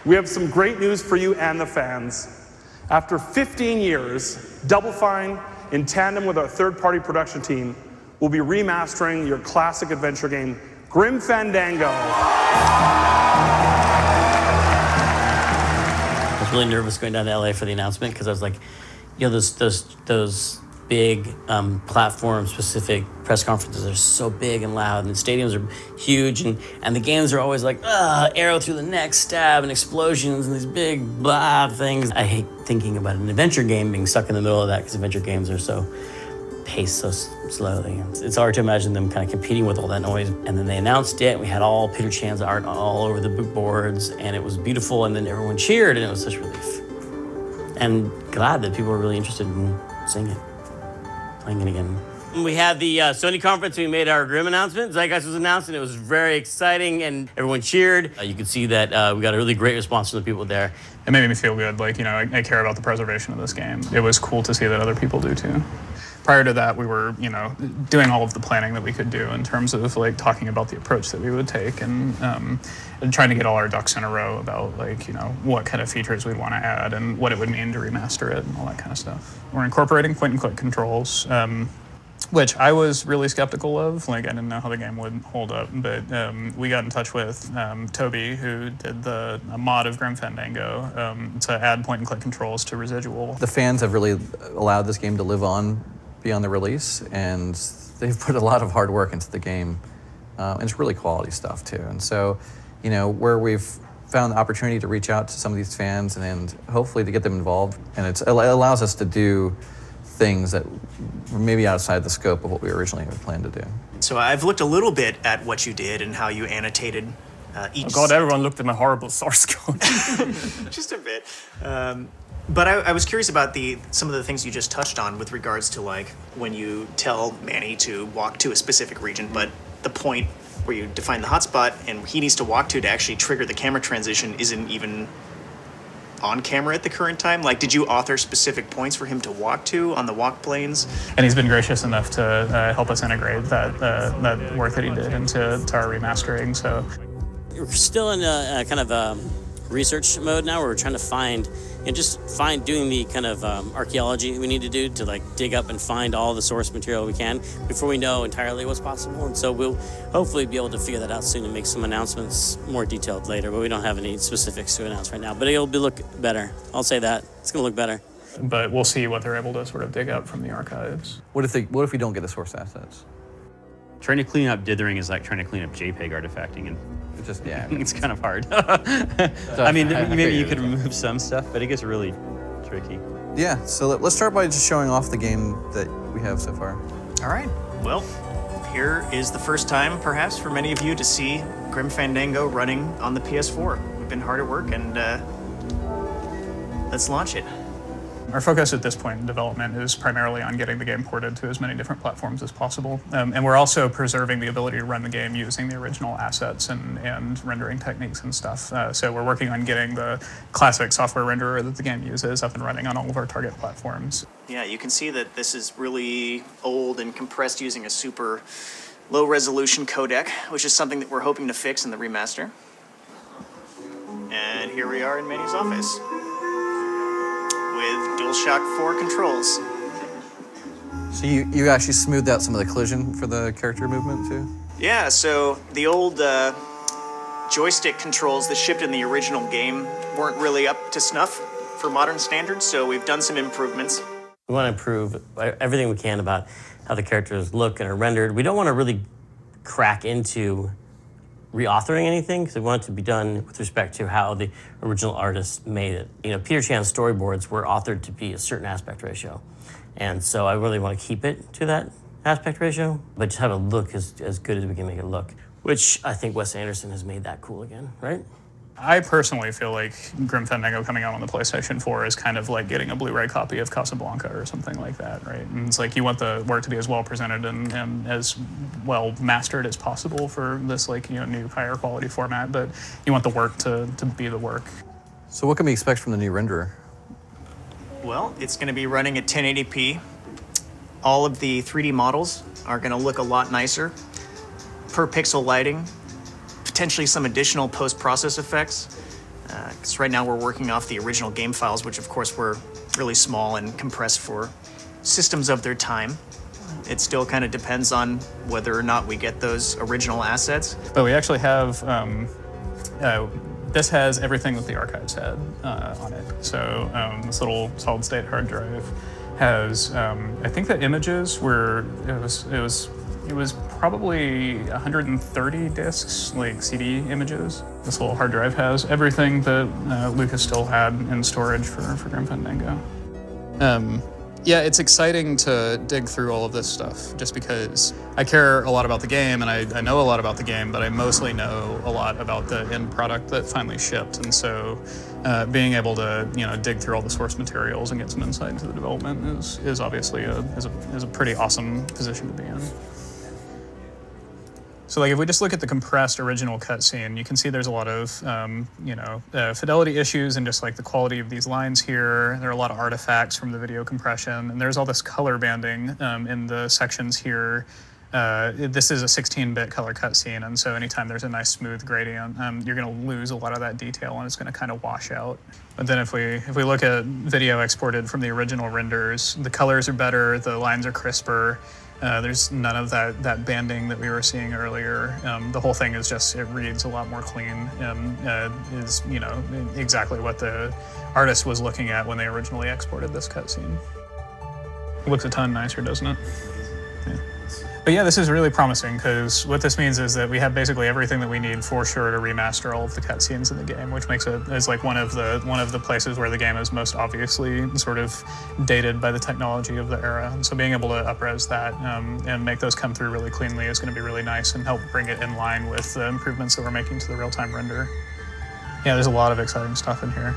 We have some great news for you and the fans. After 15 years, Double Fine, in tandem with our third-party production team, will be remastering your classic adventure game, Grim Fandango. I was really nervous going down to LA for the announcement because I was like, you know, those big platform-specific press conferences are so big and loud, and the stadiums are huge, and the games are always like, arrow through the neck, stab, and explosions, and these big blah things. I hate thinking about an adventure game being stuck in the middle of that because adventure games are so paced so slowly. It's hard to imagine them kind of competing with all that noise. And then they announced it, and we had all Peter Chan's art all over the boards, and it was beautiful, and then everyone cheered, and it was such relief. And glad that people were really interested in seeing it, playing it again. We had the Sony conference. We made our Grim announcement. Zeitgeist was announced, and it was very exciting, and everyone cheered. You could see that we got a really great response from the people there. It made me feel good. Like, you know, I care about the preservation of this game. It was cool to see that other people do too. Prior to that, we were, you know, doing all of the planning that we could do in terms of like talking about the approach that we would take and trying to get all our ducks in a row about like, you know, what kind of features we'd want to add and what it would mean to remaster it and all that kind of stuff. We're incorporating point-and-click controls, which I was really skeptical of. Like, I didn't know how the game would hold up, but we got in touch with Toby, who did a mod of Grim Fandango, to add point-and-click controls to Residual. The fans have really allowed this game to live on beyond the release, and they've put a lot of hard work into the game, and it's really quality stuff too. And so, you know, where we've found the opportunity to reach out to some of these fans and hopefully to get them involved, and it allows us to do things that were maybe outside the scope of what we originally had planned to do. So I've looked a little bit at what you did and how you annotated each... Oh God, everyone looked at my horrible source code. Just a bit. But I was curious about some of the things you just touched on with regards to like when you tell Manny to walk to a specific region, but the point where you define the hotspot and he needs to walk to actually trigger the camera transition isn't even on camera at the current time. Like, did you author specific points for him to walk to on the walk planes? And he's been gracious enough to help us integrate that work that he did into our remastering. So we're still in a kind of research mode now where we're trying to find doing the kind of archaeology we need to do to like dig up and find all the source material we can before we know entirely what's possible. And so we'll hopefully be able to figure that out soon and make some announcements more detailed later, but we don't have any specifics to announce right now. But it'll look better. I'll say that. It's gonna look better. But we'll see what they're able to sort of dig up from the archives. What if we don't get the source assets? Trying to clean up dithering is like trying to clean up JPEG artifacting, and it's kind of hard. I mean, maybe you could remove some stuff, but it gets really tricky. Yeah, so let's start by just showing off the game that we have so far. All right. Well, here is the first time, perhaps, for many of you to see Grim Fandango running on the PS4. We've been hard at work, and let's launch it. Our focus at this point in development is primarily on getting the game ported to as many different platforms as possible. And we're also preserving the ability to run the game using the original assets and rendering techniques and stuff. So we're working on getting the classic software renderer that the game uses up and running on all of our target platforms. Yeah, you can see that this is really old and compressed using a super low resolution codec, which is something that we're hoping to fix in the remaster. And here we are in Manny's office with DualShock 4 controls. So you actually smoothed out some of the collision for the character movement too? Yeah, so the old joystick controls that shipped in the original game weren't really up to snuff for modern standards, so we've done some improvements. We want to improve everything we can about how the characters look and are rendered. We don't want to really crack into reauthoring anything because we want it to be done with respect to how the original artist made it. You know, Peter Chan's storyboards were authored to be a certain aspect ratio. And so I really want to keep it to that aspect ratio, but just have it look as good as we can make it look, which I think Wes Anderson has made that cool again, right? I personally feel like Grim Fandango coming out on the PlayStation 4 is kind of like getting a Blu-ray copy of Casablanca or something like that, right? And it's like you want the work to be as well presented and as well mastered as possible for this like, you know, new higher quality format, but you want the work to be the work. So what can we expect from the new renderer? Well, it's going to be running at 1080p. All of the 3D models are going to look a lot nicer. Per pixel lighting, potentially some additional post-process effects. Because right now we're working off the original game files, which of course were really small and compressed for systems of their time. It still kind of depends on whether or not we get those original assets. But we actually have, this has everything that the archives had on it. So this little solid state hard drive has, I think the images were, it was probably 130 discs, like CD images. This little hard drive has everything that Lucas still had in storage for Grim Fandango. Yeah, it's exciting to dig through all of this stuff just because I care a lot about the game and I know a lot about the game, but I mostly know a lot about the end product that finally shipped. And so being able to, dig through all the source materials and get some insight into the development is obviously a pretty awesome position to be in. So like if we just look at the compressed original cutscene, you can see there's a lot of, fidelity issues and just like the quality of these lines here. There are a lot of artifacts from the video compression, and there's all this color banding in the sections here. This is a 16-bit color cutscene, and so anytime there's a nice smooth gradient, you're going to lose a lot of that detail, and it's going to kind of wash out. But then if we look at video exported from the original renders, the colors are better, the lines are crisper. There's none of that banding that we were seeing earlier. The whole thing is just, it reads a lot more clean and is, exactly what the artist was looking at when they originally exported this cutscene. It looks a ton nicer, doesn't it? Yeah. But yeah, this is really promising because what this means is that we have basically everything that we need for sure to remaster all of the cutscenes in the game, which makes it as like one of the places where the game is most obviously sort of dated by the technology of the era. And so being able to up-res that and make those come through really cleanly is going to be really nice and help bring it in line with the improvements that we're making to the real-time render. Yeah, there's a lot of exciting stuff in here.